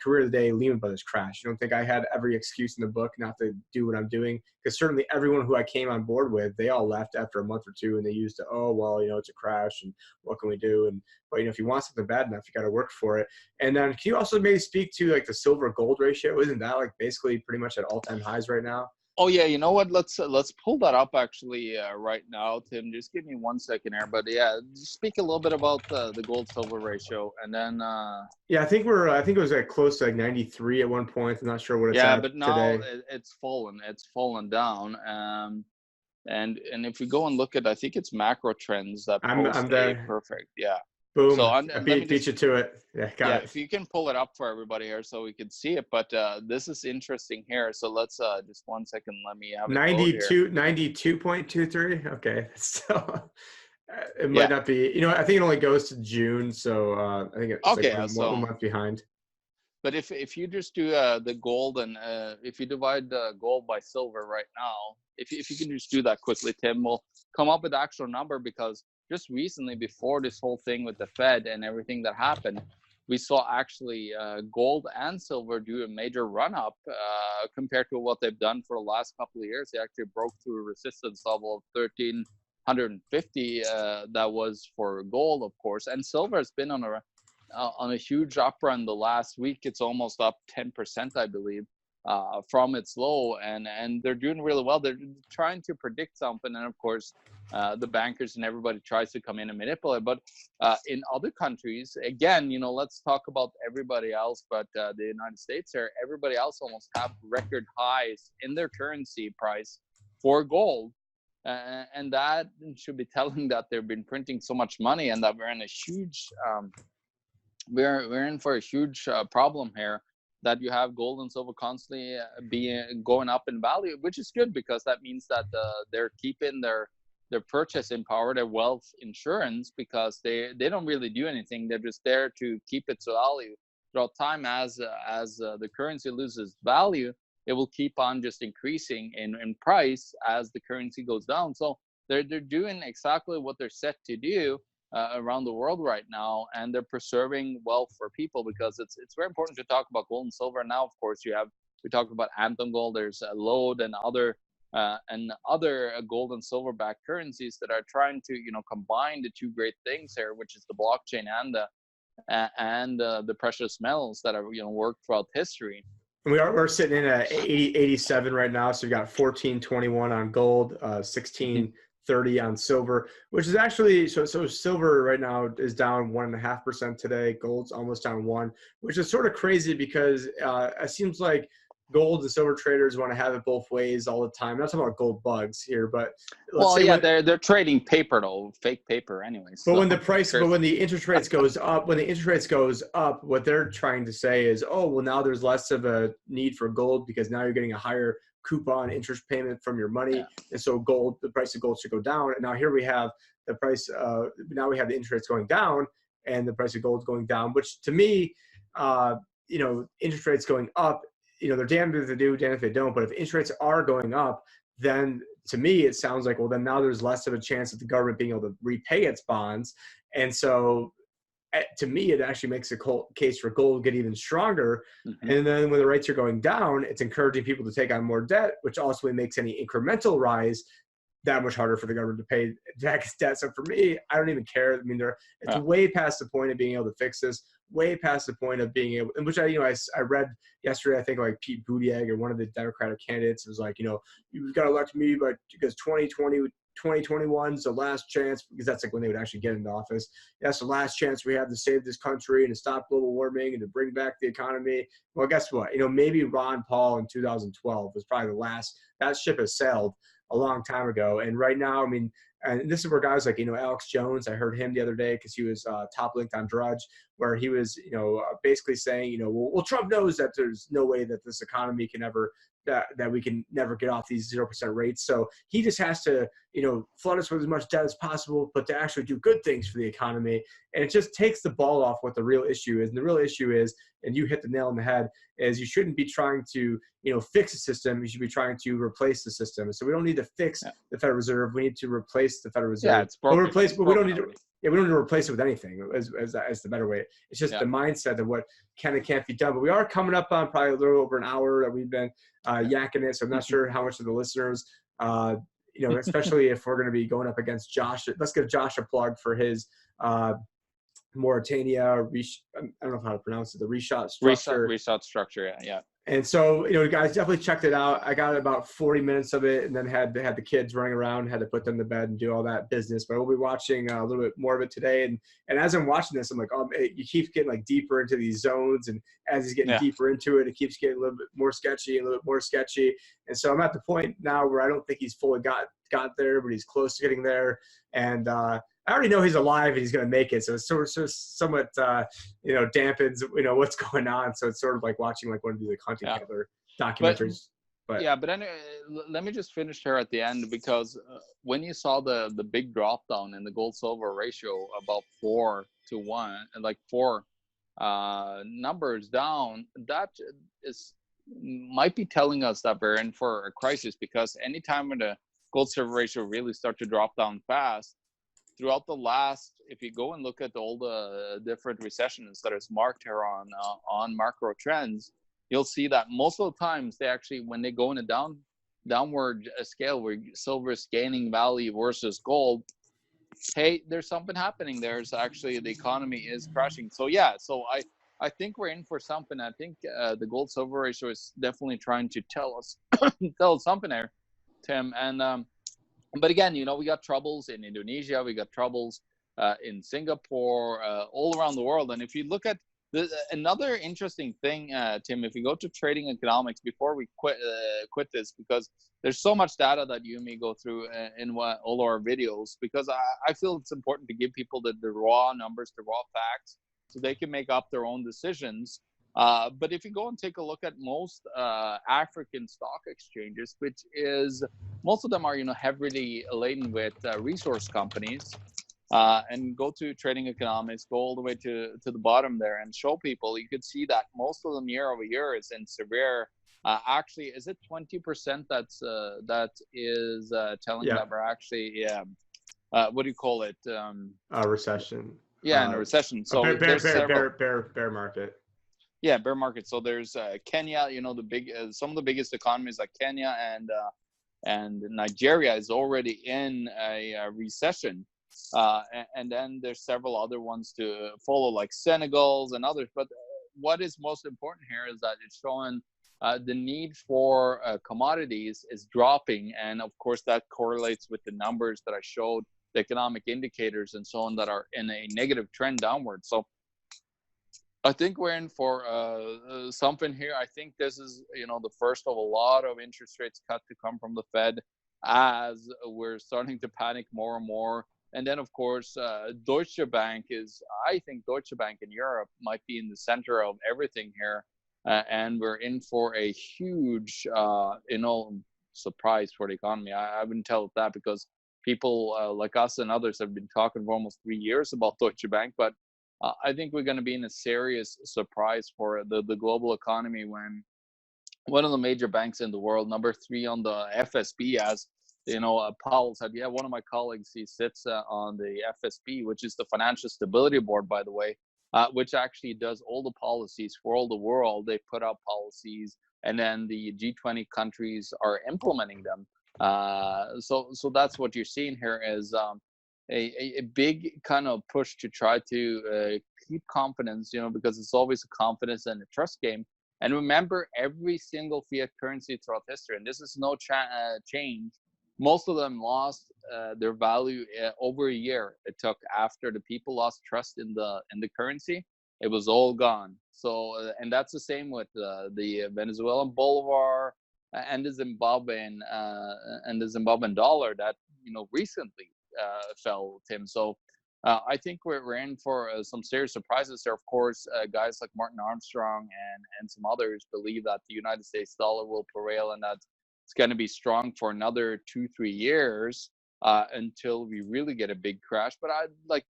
career the day Lehman Brothers crash. You don't think I had every excuse in the book not to do what I'm doing? Because certainly everyone who I came on board with, they all left after a month or two, and they used to, oh, well, it's a crash, and what can we do? And but if you want something bad enough, you got to work for it. And then can you also maybe speak to like the silver gold ratio? Isn't that like basically pretty much at all-time highs right now? Oh yeah, you know what? Let's pull that up actually right now, Tim. Just give me 1 second here. But yeah, just speak a little bit about the gold silver ratio, and then. Yeah, I think it was like close to like 93 at one point. I'm not sure what it's at but now today. it's fallen. It's fallen down. And if we go and look at, I think it's macro trends that I'm there. Perfect. Yeah. Boom. So I beat you to it. Yeah, got it. If you can pull it up for everybody here so we can see it. But this is interesting here. So let's just 1 second. Let me have it 92.23. Okay. So it might not be, I think it only goes to June. So I think it's like one month behind. But if you just do the gold, and if you divide the gold by silver right now, if you can just do that quickly, Tim, we'll come up with the actual number, because just recently, before this whole thing with the Fed and everything that happened, we saw actually gold and silver do a major run up compared to what they've done for the last couple of years. They actually broke through a resistance level of 1,350. That was for gold, of course, and silver has been on a huge up run the last week. It's almost up 10%, I believe, from its low, and they're doing really well. They're trying to predict something, and of course the bankers and everybody tries to come in and manipulate. But in other countries, again, let's talk about everybody else, but the United States here, everybody else almost have record highs in their currency price for gold, and that should be telling that they've been printing so much money, and that we're in a huge we're in for a huge problem here, that you have gold and silver constantly going up in value, which is good, because that means that they're keeping their purchasing power, their wealth insurance, because they don't really do anything. They're just there to keep its value throughout time. As the currency loses value, it will keep on just increasing in price as the currency goes down. So they're doing exactly what they're set to do around the world right now, and they're preserving wealth for people, because it's very important to talk about gold and silver. Now, of course, we talked about Anthem Gold, there's LODE and other gold and silver backed currencies that are trying to combine the two great things here, which is the blockchain and the precious metals that are worked throughout history. And we're sitting in at 87 right now, so we've got 14.21 on gold, 16.30 on silver, which is actually so silver right now is down 1.5% today. Gold's almost down 1%, which is sort of crazy, because it seems like gold and silver traders want to have it both ways all the time. I'm not talking about gold bugs here, but they're trading paper though, fake paper anyways. But when the interest rates goes up, what they're trying to say is, oh, well, now there's less of a need for gold, because now you're getting a higher coupon interest payment from your money, and so the price of gold should go down. And now here we have the price. Now we have the interest rates going down, and the price of gold going down. Which to me, interest rates going up, they're damned if they do, damned if they don't. But if interest rates are going up, then to me it sounds like, well, then now there's less of a chance of the government being able to repay its bonds, and so to me, it actually makes a case for gold get even stronger. Mm-hmm. And then when the rates are going down, it's encouraging people to take on more debt, which also makes any incremental rise that much harder for the government to pay back its debt. So for me, I don't even care. I mean, it's way past the point of being able to fix this, way past the point of being able, which I read yesterday, I think like Pete Buttigieg or one of the Democratic candidates was like, you've got to elect me because 2021 is the last chance, because that's like when they would actually get into office. That's the last chance we have to save this country and to stop global warming and to bring back the economy. Well, guess what? Maybe Ron Paul in 2012 was probably the last. That ship has sailed a long time ago. And right now, I mean, and this is where guys like, Alex Jones, I heard him the other day because he was top linked on Drudge, where he was, basically saying, well, Trump knows that there's no way that this economy can ever, that we can never get off these 0% rates. So he just has to, flood us with as much debt as possible, but to actually do good things for the economy. And it just takes the ball off what the real issue is. And the real issue is, and you hit the nail on the head, is you shouldn't be trying to, fix a system. You should be trying to replace the system. So we don't need to fix the Federal Reserve. We need to replace the Federal Reserve. Yeah, it's broken. But we don't need to. Yeah, we don't need to replace it with anything. As the better way. It's just the mindset of what can and can't be done. But we are coming up on probably a little over an hour that we've been yakking it. So I'm not sure how much of the listeners, especially if we're going to be going up against Josh. Let's give Josh a plug for his Mauritania. I don't know how to pronounce it. The reshot structure. Reshot structure. Yeah. And so, guys, definitely checked it out. I got about 40 minutes of it, and then had the kids running around, had to put them to bed and do all that business. But we'll be watching a little bit more of it today. And as I'm watching this, I'm like, you keep getting like deeper into these zones, and as he's getting deeper into it, it keeps getting a little bit more sketchy, and a little bit more sketchy. And so I'm at the point now where I don't think he's fully got there, but he's close to getting there. And I already know he's alive and he's going to make it. So it's sort of somewhat, dampens, what's going on. So it's sort of like watching like one of the Hunting Hitler documentaries. But anyway, let me just finish here at the end, because when you saw the big drop down in the gold silver ratio about 4-1, and like 4 numbers down, that might be telling us that we're in for a crisis, because anytime when the gold silver ratio really start to drop down fast, throughout the last, if you go and look at all the different recessions that is marked here on macro trends, you'll see that most of the times they actually, when they go in a downward scale where silver is gaining value versus gold, hey, there's something happening. There's actually, the economy is crashing. So I think we're in for something. I think the gold silver ratio is definitely trying to tell us something there, Tim. And but again, we got troubles in Indonesia, we got troubles in Singapore, all around the world. And if you look at another interesting thing, Tim, if you go to trading economics, before we quit this, because there's so much data that you and me go through in all our videos, because I feel it's important to give people the raw numbers, the raw facts, so they can make up their own decisions. But if you go and take a look at most African stock exchanges, which is, most of them are, heavily laden with resource companies, and go to trading economics, go all the way to the bottom there and show people, you could see that most of them year over year is in severe, actually, is it 20% that is telling that we're actually, what do you call it? Recession. Yeah, in a recession. So bear market. Yeah, bear market. So there's Kenya, some of the biggest economies like Kenya and Nigeria is already in a recession. And then there's several other ones to follow, like Senegal's and others. But what is most important here is that it's showing the need for commodities is dropping. And of course, that correlates with the numbers that I showed, the economic indicators and so on, that are in a negative trend downward. So I think we're in for something here. I think this is, the first of a lot of interest rates cut to come from the Fed, as we're starting to panic more and more. And then, of course, Deutsche Bank in Europe might be in the center of everything here. And we're in for a huge, surprise for the economy. I wouldn't tell it that, because people like us and others have been talking for almost 3 years about Deutsche Bank. But I think we're going to be in a serious surprise for the global economy when one of the major banks in the world, number 3 on the FSB, as Powell said, one of my colleagues, he sits on the FSB, which is the Financial Stability Board, by the way. which actually does all the policies for all the world. They put out policies, and then the G20 countries are implementing them. So that's what you're seeing here is a big kind of push to try to keep confidence, because it's always a confidence and a trust game. And remember, every single fiat currency throughout history, and this is no change, most of them lost their value over a year. It took after the people lost trust in the currency, it was all gone. So, and that's the same with the Venezuelan bolivar and the Zimbabwean dollar that recently fell, Tim. So I think we're in for some serious surprises there. Of course, guys like Martin Armstrong and some others believe that the United States dollar will prevail and that it's going to be strong for another 2-3 years until we really get a big crash. But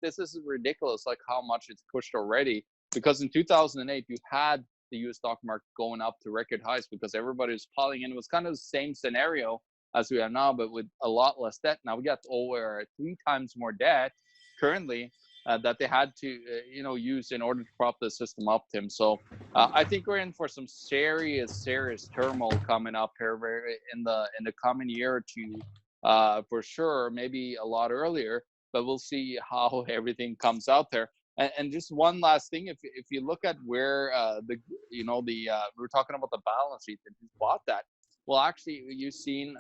this is ridiculous, like how much it's pushed already. Because in 2008, you had the U.S. stock market going up to record highs because everybody was piling in. It was kind of the same scenario as we have now, but with a lot less debt. Now we got over 3 times more debt currently that they had to use in order to prop the system up, Tim. So I think we're in for some serious turmoil coming up here in the coming year or two, for sure, maybe a lot earlier, but we'll see how everything comes out there. And just one last thing, if you look at where we were talking about the balance sheet and who bought that. Well, actually, you've seen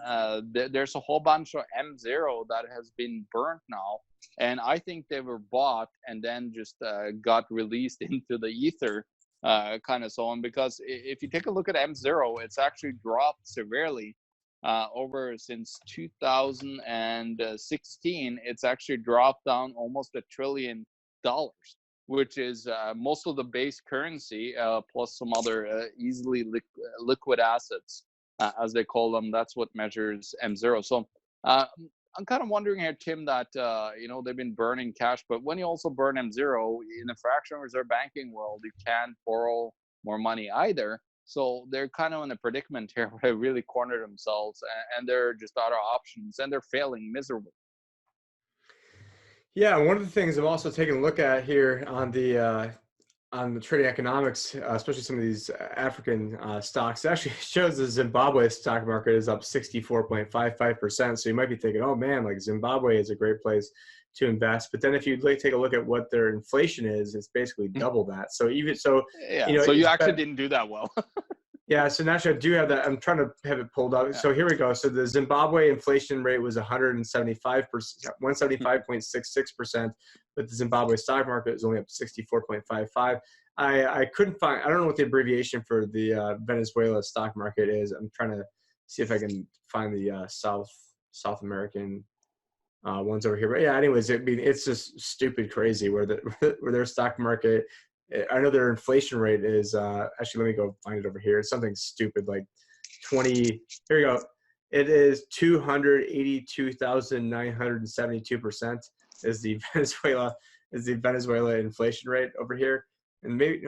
there's a whole bunch of M0 that has been burnt now. And I think they were bought and then just got released into the ether, kind of so on. Because if you take a look at M0, it's actually dropped severely over since 2016. It's actually dropped down almost $1 trillion, which is most of the base currency plus some other easily liquid assets, as they call them. That's what measures M0. So I'm kind of wondering here, Tim, that they've been burning cash, but when you also burn M0 in a fractional reserve banking world, you can't borrow more money either. So they're kind of in a predicament here where they really corner themselves, and they're just out of options, and they're failing miserably. Yeah, one of the things I'm also taking a look at here on the trading economics, especially some of these African stocks, it actually shows the Zimbabwe stock market is up 64.55%. So you might be thinking, oh man, like Zimbabwe is a great place to invest. But then if you take a look at what their inflation is, it's basically double that. So Yeah, so you actually didn't do that well. Yeah, so naturally I do have that. I'm trying to have it pulled up. Yeah. So here we go. So the Zimbabwe inflation rate was 175.66%, but the Zimbabwe stock market is only up 64.55. I couldn't find, I don't know what the abbreviation for the Venezuela stock market is. I'm trying to see if I can find the South American ones over here. But yeah, anyways, I mean, it's just stupid crazy where their stock market, I know their inflation rate is actually, let me go find it over here. It's something stupid like 20. Here we go. It is 282,972% is the Venezuela inflation rate over here. And maybe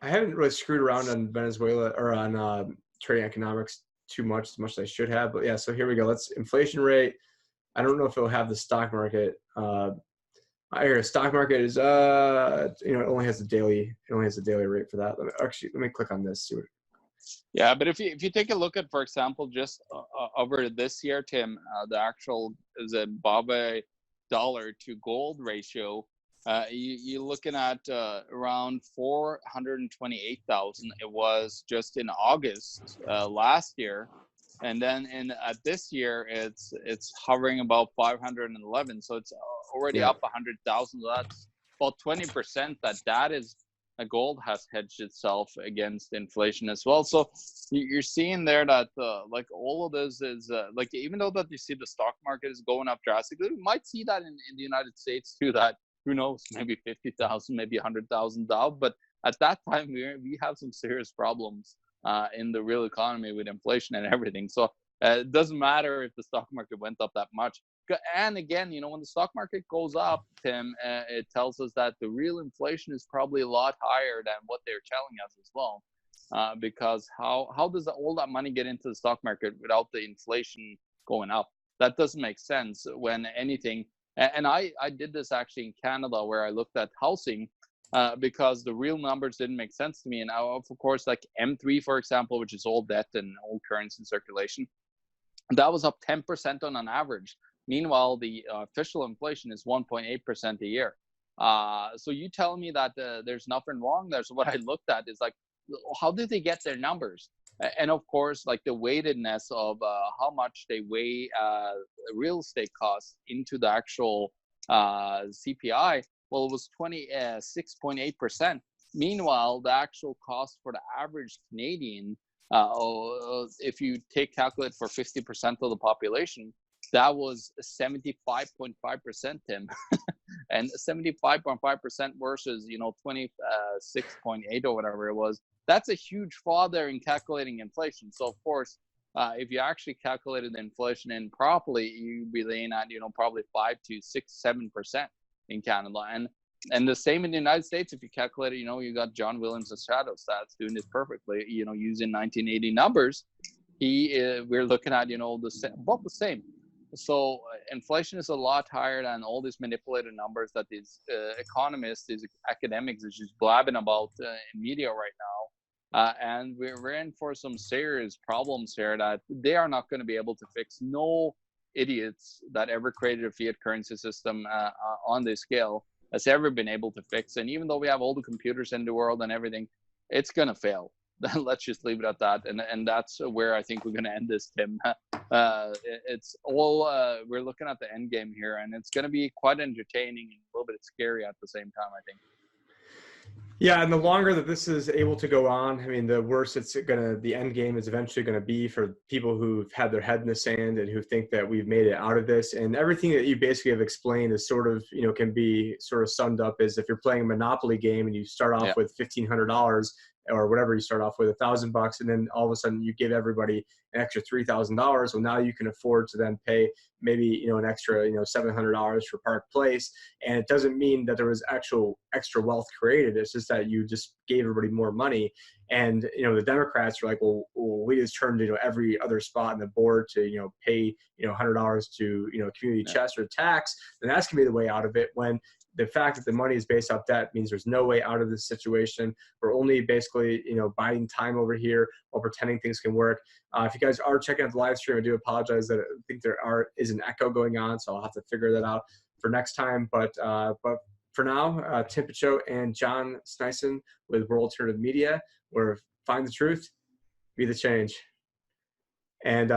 I haven't really screwed around on Venezuela or on trading economics too much as I should have. But yeah, so here we go. Let's inflation rate. I don't know if it'll have the stock market. Here, stock market is it only has a daily rate for that. Let me click on this. See what. Yeah, but if you take a look at, for example, just over this year, Tim, the actual Zimbabwe dollar to gold ratio, you're looking at around 428,000. It was just in August last year. And then at this year, it's hovering about 511. So it's already up 100,000. So that's about 20% that is gold has hedged itself against inflation as well. So you're seeing there that like all of this is like, even though that you see the stock market is going up drastically, we might see that in the United States too, that who knows, maybe 50,000, maybe 100,000 down. But at that time, we have some serious problems in the real economy with inflation and everything. So it doesn't matter if the stock market went up that much. And again, when the stock market goes up, Tim, it tells us that the real inflation is probably a lot higher than what they're telling us as well. Because how does all that money get into the stock market without the inflation going up? That doesn't make sense when anything. And I did this actually in Canada, where I looked at housing. because the real numbers didn't make sense to me. And of course, like M3, for example, which is all debt and all currency in circulation, that was up 10% on an average. Meanwhile, the official inflation is 1.8% a year. So you tell me that there's nothing wrong there. So what I looked at is like, how did they get their numbers? And of course, like the weightedness of how much they weigh real estate costs into the actual CPI. Well, it was 26.8%. Meanwhile, the actual cost for the average Canadian, if you calculate for 50% of the population, that was 75.5%, Tim. And 75.5% versus 26.8 or whatever it was. That's a huge flaw there in calculating inflation. So of course, if you actually calculated the inflation in properly, you'd be laying at probably 5 to 6, 7% in Canada, and the same in the United States. If you calculate it, you got John Williams of Shadow Stats doing this perfectly. Using 1980 numbers, we're looking at about the same. So inflation is a lot higher than all these manipulated numbers that these economists, these academics is just blabbing about in media right now. And we're in for some serious problems here that they are not going to be able to fix. No idiots that ever created a fiat currency system on this scale has ever been able to fix. And even though we have all the computers in the world and everything, it's going to fail. Let's just leave it at that. And that's where I think we're going to end this, Tim. It's all, we're looking at the end game here, and it's going to be quite entertaining and a little bit scary at the same time, I think. Yeah, and the longer that this is able to go on, I mean, the worse the end game is eventually going to be for people who've had their head in the sand and who think that we've made it out of this. And everything that you basically have explained is sort of, can be sort of summed up as if you're playing a Monopoly game and you start off with $1,500 or whatever, you start off with $1,000, and then all of a sudden you give everybody an extra $3,000. Well, now you can afford to then pay maybe, an extra, $700 for Park Place. And it doesn't mean that there was actual extra wealth created. It's just that you just gave everybody more money. And, the Democrats are like, well, we just turned, every other spot on the board to, pay, $100 to, community chest or tax. And that's gonna be the way out of it, when the fact that the money is based off debt means there's no way out of this situation. We're only basically, biding time over here while pretending things can work. If you guys are checking out the live stream, I do apologize that I think there is an echo going on, so I'll have to figure that out for next time. But for now, Tim Picciott and John Sniesen with World Alternative Media, where find the truth, be the change. And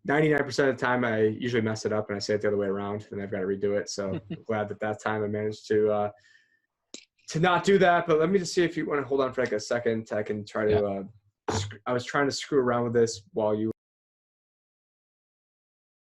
99% of the time, I usually mess it up and I say it the other way around, and I've got to redo it. So I'm glad that time I managed to not do that. But let me just see if you want to hold on for like a second. I can try to. I was trying to screw around with this while you.